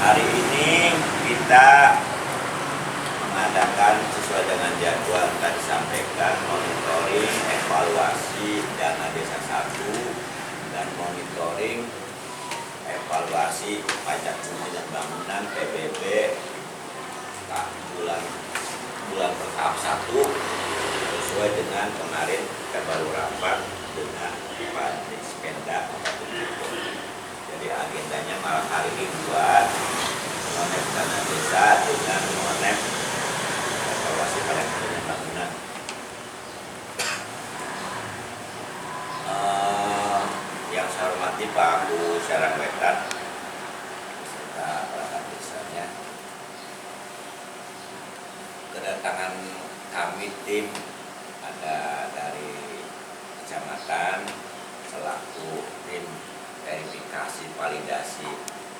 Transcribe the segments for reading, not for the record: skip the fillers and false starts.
Hari ini kita mengadakan sesuai dengan jadwal yang tadi disampaikan, monitoring, evaluasi dana desa 1 dan monitoring evaluasi pajak bumi dan bangunan PBB bulan bertahap 1 sesuai dengan kemarin kita baru rapat dengan Pak Dispenda. Jadi agendanya malam hari ini buat monep dana desa dengan monep evaluasi pajak bumi dan bangunan. Yang saya hormati Pak Bu Syarah Wetan beserta perangkat desanya, kedatangan kami tim ada dari kecamatan selaku tim verifikasi validasi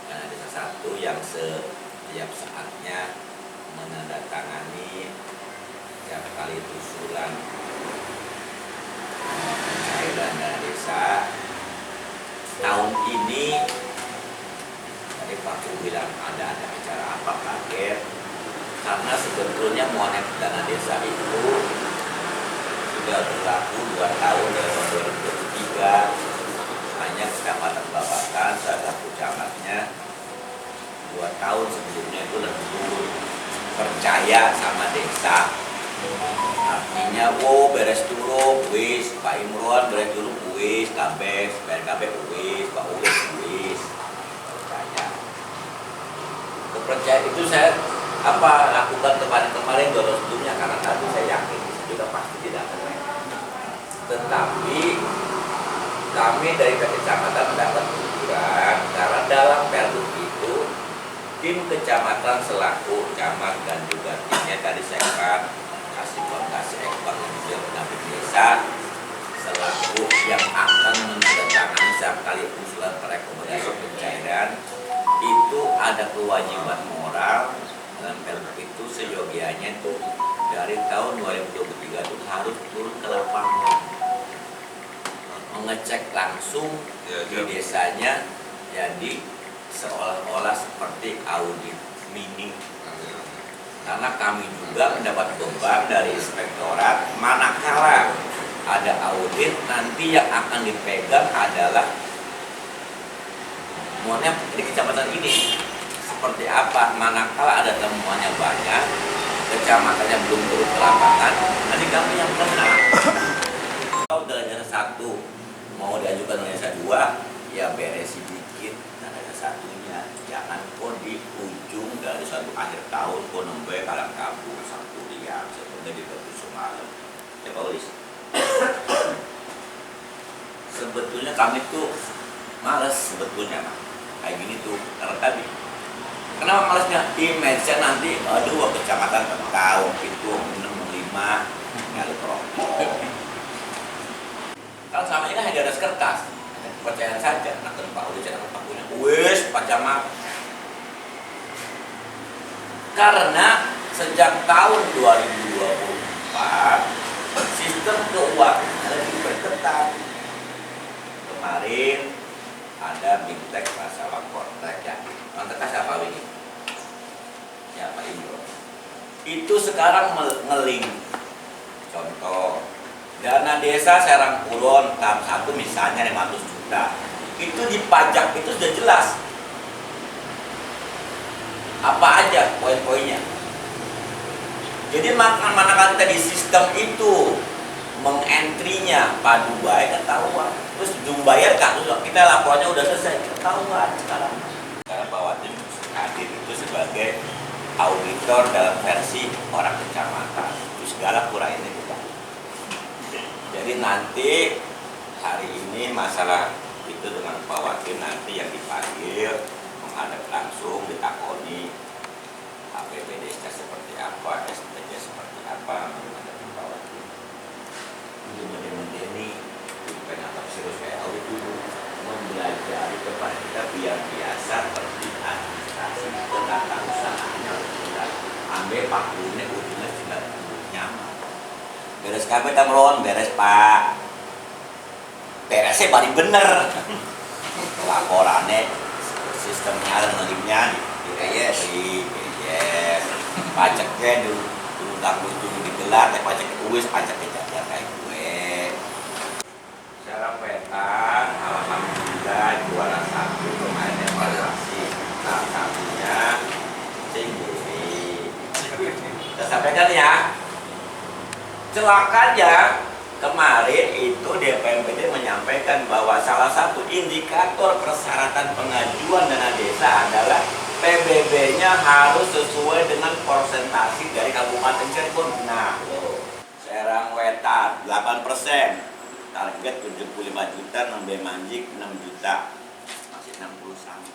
dana desa 1 yang setiap saatnya menandatangani setiap kali usulan pencairan dana desa. Tahun ini tadi Pak Bu bilang ada acara apa, kaget, karena sebetulnya monep dana desa itu sudah berlaku 2 tahun dari tahun 2023. Hanya Kecamatan Babakan salah satu camatnya 2 tahun sebelumnya itu lebih percaya sama desa. Artinya, beres dulu, wis, Pak Imron beres dulu, wis, kabeh, wis, Pak Uwis, wis, percaya. Kepercayaan itu saya lakukan kemarin 2 tahun sebelumnya karena tadi saya yakin juga pasti tidak akan. Tetapi kami dari kecamatan mendapat teguran karena dalam pergub itu tim kecamatan selaku camat dan juga timnya tadi saya kasih ekor yang juga pendamping desa selaku yang akan menandatangani setiap kali usulan rekomendasi pencairan itu ada kewajiban moral dalam pergub itu seyogianya itu dari tahun 2023 itu harus turun ke lapangan mengecek langsung di desanya, jadi seolah-olah seperti audit mini. Karena kami juga mendapat beban dari inspektorat, manakala ada audit nanti yang akan dipegang adalah monep di kecamatan ini seperti apa, manakala ada temuannya banyak, kecamatannya belum turun ke lapangan, nanti kami yang kena. Kalau dana desa 1 mau diajukan dana desa 2, ya beresi dikit dana desa 1-nya, jangan kok di ujung dari satu akhir tahun kok nembe kalang kabur satu liang sebetulnya di Batu malam. Ya Pak Ulis, sebetulnya kami tuh males sebetulnya Pak kayak gini tuh, karena tadi kenapa malesnya? Image-nya nanti aduh kecamatan tahu itu 65 nyali perokok. Kalau selama ini hanya di atas kertas, hanya kepercayaan saja. Nah, Pak Ulis dan Pak punya wis Pak Camat. Karena sejak tahun 2024 sistem keuangan lebih diperketat. Kemarin ada bimtek masalah kontrak ya. Kontrak siapa ini? Ya Pak Imron. Itu sekarang ngeling. Contoh, dana desa Serang Kulon tahap 1 misalnya 500 juta. Itu dipajak itu sudah jelas. Apa aja poin-poinnya. Jadi manakala kita di sistem itu mengentrinya padu baik ketahuan. Terus bayar kan kita laporannya udah selesai ketahuan sekarang. Karena Pak Watim hadir itu sebagai auditor dalam versi orang kecamatan. Itu segala kurang ini kita. Jadi nanti hari ini masalah itu dengan Pak Wakil nanti yang dipanggil menghadap langsung ditakoni APBD-nya seperti apa, SPT seperti apa menghadapi Pak Wakil. Ini ini pengen serius kayak audit dulu mempelajari kepada kita biar biasa seperti administrasi tata usahanya ambil Pak Bune ujungnya tidak nyaman. Beres kabeh tamron, beres Pak. Beresnya paling bener. Laporannya sistemnya dan ngelimnya Yes, yes. Pajaknya dulu tanggung digelar, pajak uis, pajaknya jajar kayak gue. Secara peta, alhamdulillah juara satu kemarin evaluasi. Salah satunya sendiri. Kita sampaikan ya. Celakanya kemarin itu DPMPD menyampaikan bahwa salah satu indikator persyaratan pengajuan dana desa adalah PBB-nya harus sesuai dengan persentase dari Kabupaten Cirebon. Nah, Serang Wetan 8%, target 75 juta, Nembe Manjik 6 juta, masih 60 sama.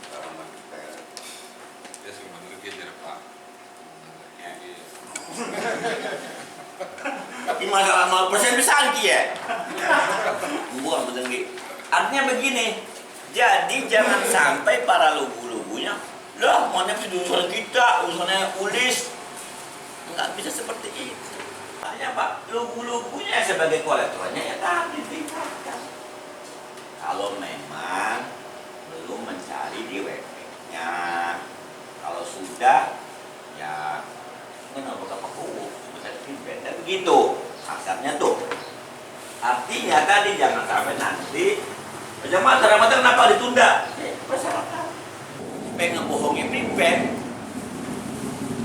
Ya sih menurut dia Pak. Tapi masalah 0% bisa angki ya. Buang betul. Artinya begini, jadi jangan sampai para lugu-lugunya, lah mana urusan kita, urusannya ulis, nggak bisa seperti itu. Hanya Pak, lugu-lugunya sebagai kolektornya ya tadi ditingkatkan. Kalau memang belum mencari di WP-nya, kalau sudah, ya kenapa kepaku? Dan begitu aksarnya tuh. Artinya tadi jangan sampai nanti Ramadan kenapa ditunda? Persyaratan. Pengen bohongin pribadi.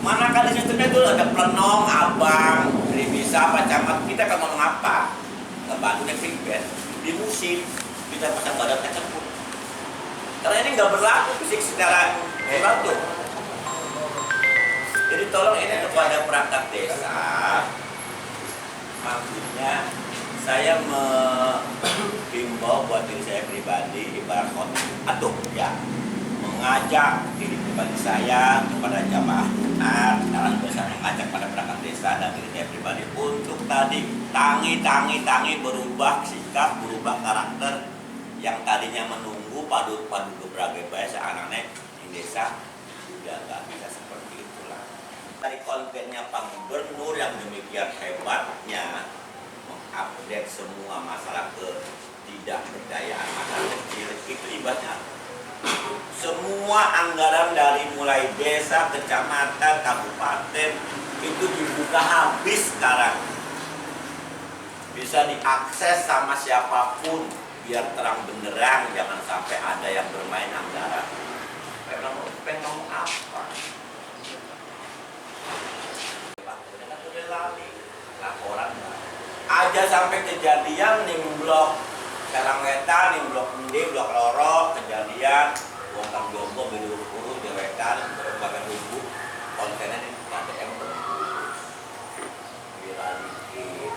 Manakala sistemnya itu ada plenong, abang, bisa apa camat kita akan ngomong apa? Ngebantunya pribadi di musim kita pasang badan tersebut. Karena ini nggak berlaku fisik secara tuh. Jadi tolong ini kepada perangkat desa, maksudnya saya menghimbau buat diri saya pribadi, ibarat atau ya mengajak diri pribadi saya kepada jamaah Jumat, dalam besar mengajak pada perangkat desa dan diri saya pribadi untuk tadi tangi berubah sikap, berubah karakter yang tadinya menunggu padu berbagai bahasa anak-anak di desa sudah nggak bisa seperti itulah. Dari kontennya Pak Gubernur yang demikian hebatnya mengupdate semua masalah ketidakberdayaan masyarakat kecil, itu ibaratnya semua anggaran dari mulai desa, kecamatan, kabupaten itu dibuka habis sekarang, bisa diakses sama siapapun biar terang benderang, jangan sampai ada yang bermain anggaran. Pengen ngomong apa? Laporan aja sampai kejadian nih blok Serang Wetan, nih blok Endi, blok Loro, kejadian bongkar jombo belu-belu di Wetan, berbagai rubuh kontennya di KTM tembus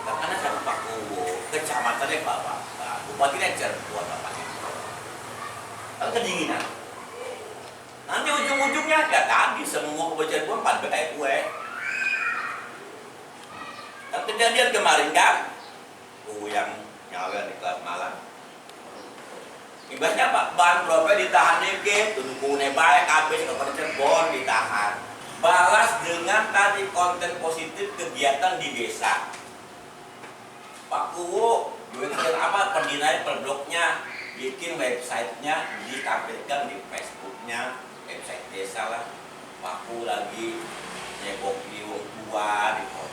karena saya Pak Kuwo, kecamatannya Bapak, Bupati Cirebon buat Bapak itu kalau kedinginan nanti ujung-ujungnya ya tadi semua Cirebon pada kayak gue. Dan kejadian kemarin kan, yang nyawer di kelas malam. Ibaratnya Pak Ban Prope ditahan dikit, dudukune baik, habis ke Cirebon ditahan. Balas dengan tadi konten positif kegiatan di desa. Pak Kuwo bikin apa pendinai per blognya, bikin websitenya ditampilkan di Facebooknya, website desa lah. Pak Kuwo lagi nyebok di wong tua di foto.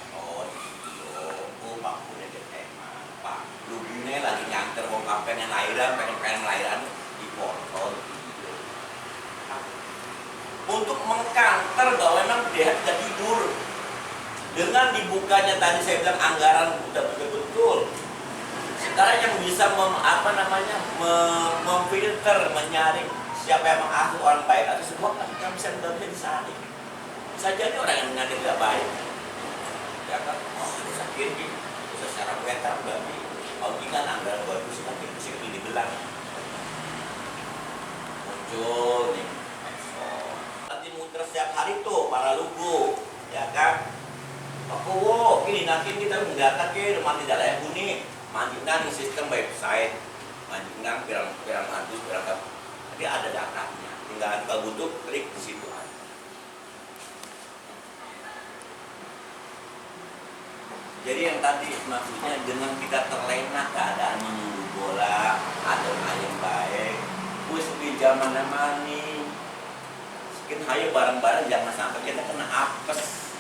Pak punya tema, Pak Lubune lagi nyanter wong pengen lahiran, pengen lahiran di foto gitu. Untuk mengkanter bahwa memang dia tidak tidur dengan dibukanya tadi saya bilang anggaran udah betul-betul. Sekarang yang bisa memfilter, menyaring siapa yang mengasuh orang baik atau semua kan bisa disaring. Bisa jadi orang yang mengalir tidak baik, ya kan? Oh, ini sakit gitu. Secara wetan berarti audikan anggaran bagus tapi mesti dibelang muncul nih nanti muter setiap hari tuh para lugu ya kan Pak Kuwo ini nanti kita mendata ke rumah tidak layak huni manjingkan sistem website manjingkan pirang hadus pirang jadi ada datanya tinggal kalau butuh klik di situ aja. Jadi yang tadi maksudnya dengan kita terlena keadaan menunggu bola, ada yang baik, wis di zaman mani, sekian hayo bareng-bareng jangan sampai kita kena apes.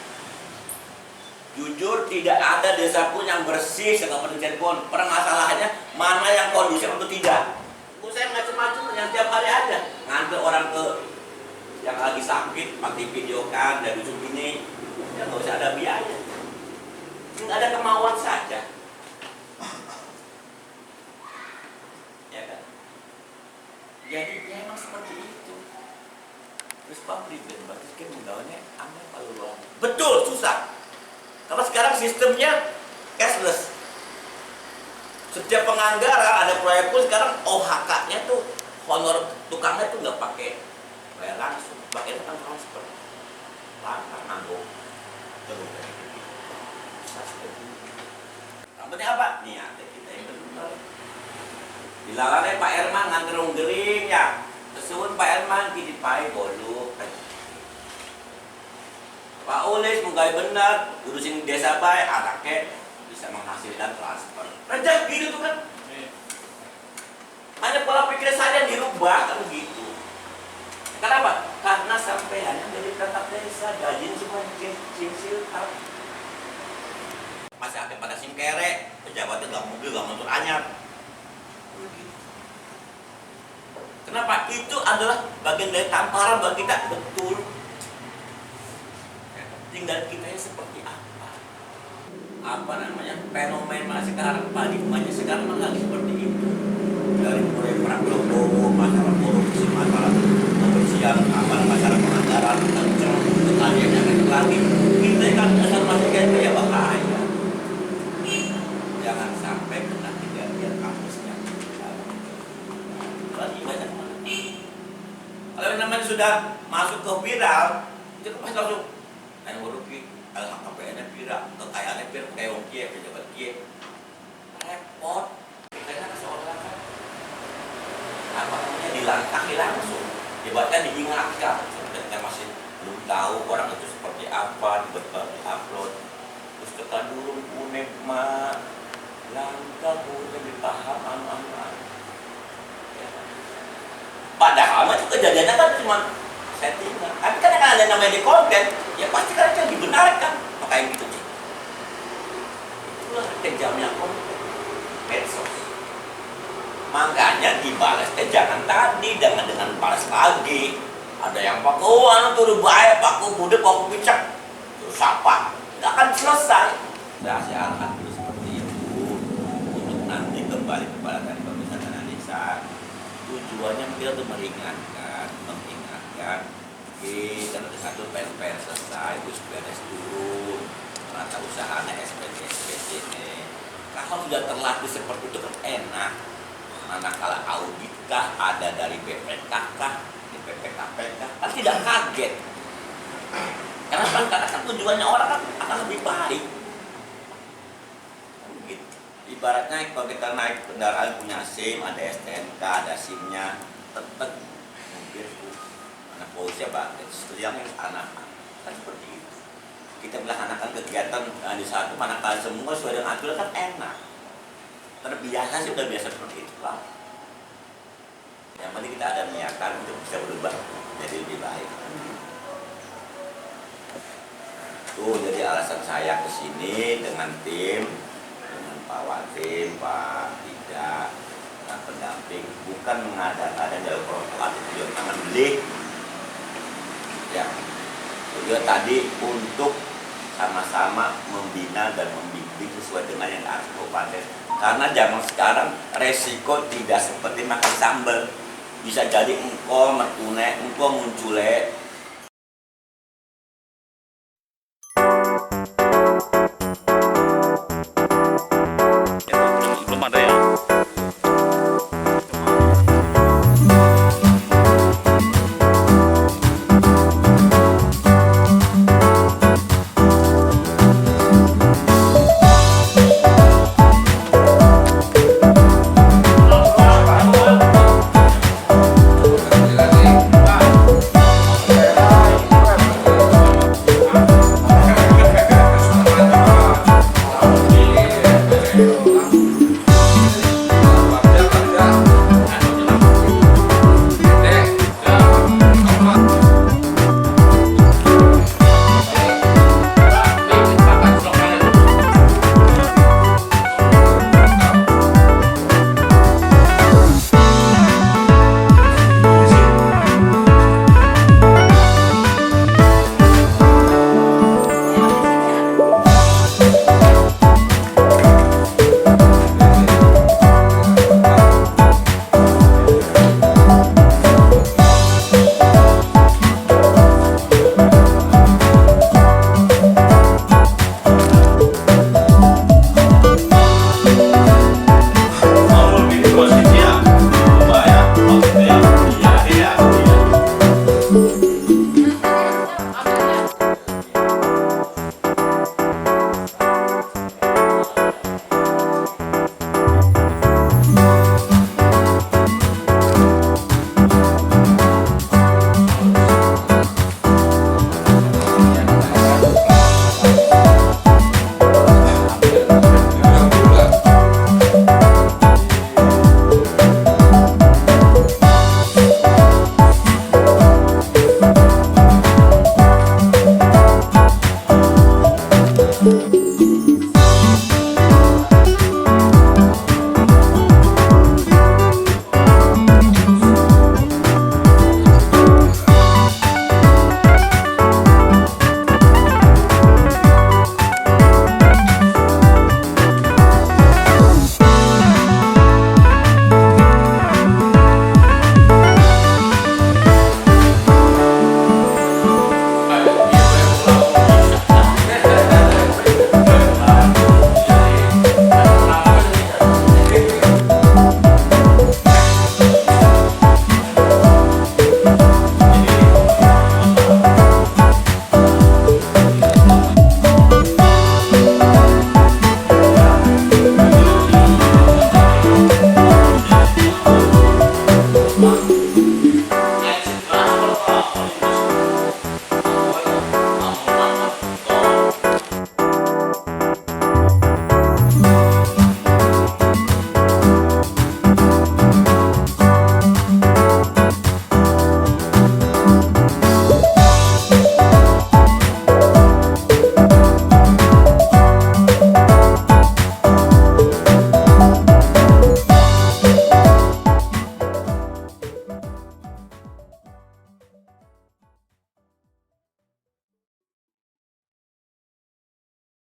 Jujur tidak ada desa pun yang bersih seperti Cirebon. Permasalahannya mana yang kondusif atau tidak. Saya macam-macam yang tiap hari ada ngantar orang ke yang lagi sakit pakai video kan dari dusun ini, ya nggak usah ada biaya, nggak ada kemauan saja, ya kan? Jadi ya emang seperti itu. Terus pabrik dan batis kan menggawannya aneh kalau luar. Betul susah. Karena sekarang sistemnya cashless. Setiap penganggaran ada proyek pun sekarang OHK-nya tuh honor tukangnya tuh nggak pakai bayar langsung, pakai transfer. Lantar nanggung terus kayak gitu. Yang apa? Niat kita yang benar. Dilarangnya Pak Herman nganterung gering ya. Kesuwun Pak Herman kini pai bolu. Pak Ulis menggai benar urusin desa baik anaknya bisa menghasilkan transfer. Rezeki gitu kan. Hanya pola pikir saja dirubah kan gitu. Kenapa? Karena sampean yang dari perangkat desa gajinya cuma cicil masih ada pada SIM kere, pejabatnya gak mobil, gak motor anyar. Kenapa? Itu adalah bagian dari tamparan bagi kita. Betul. Tinggal kita seperti apa namanya fenomena sekarang, paradigmanya sekarang memang lagi seperti itu. Dari mulai perang Lombok, masalah korupsi, masalah kebersihan, masalah penganggaran, kekayaan yang lagi. Kita kan asal masuk kayak ya bahaya. Jangan sampai kena kejadian kampusnya. Lagi banyak mana? Kalau namanya sudah masuk ke viral, itu pasti langsung yang rugi. LHKPN-nya viral, kekayaannya viral, kayak wong kie, pejabat kie. Repot. Kita seolah kan apa namanya dilangkahi langsung, bahkan diingatkan. Kita masih belum tahu orang itu seperti apa, tiba-tiba di-upload. Terus tekan dulu unek mah langkah lebih paham aman. Ya. Padahal itu kejadiannya kan cuma settingan. Tapi kan ada namanya di konten, ya pasti kan itu dibenarkan. Makanya gitu sih. Itulah kejamnya konten medsos. Makanya dibalas jangan tadi dengan balas lagi. Ada yang pakuan turun baik, paku bude, paku picak, terus apa? Nggak akan selesai. Saya arahkan dulu seperti itu untuk nanti kembali kepada tadi pembicaraan analisa. Tujuannya kita untuk mengingatkan. Kita ada satu PNPN selesai, terus beres dulu. Rata usahanya SPC ini. Kalau sudah terlatih seperti itu kan enak. Manakala audit kah, ada dari BPK kah, BPKP kah, kan tidak kaget. Karena kan tujuannya orang kan akan lebih baik. Gitu. Ibaratnya kalau kita naik kendaraan punya SIM, ada STNK, ada SIM-nya, tetap mungkin anak polisi apa, yang anak kan seperti itu. Kita melaksanakan kegiatan di satu manakala semua sesuai dengan aturan kan enak. Terbiasa sih udah biasa seperti itu lah. Yang penting kita ada niatan untuk bisa berubah jadi lebih baik. Tuh jadi alasan saya kesini dengan tim, dengan Pak Watim, Pak Tidak, dan pendamping, bukan mengada-ada jalur protokol atau tujuan tangan beli. Ya, tujuan tadi untuk sama-sama membina dan membimbing sesuai dengan yang ada kabupaten. Karena zaman sekarang resiko tidak seperti makan sambal. Bisa jadi engkau mertune, engkau muncule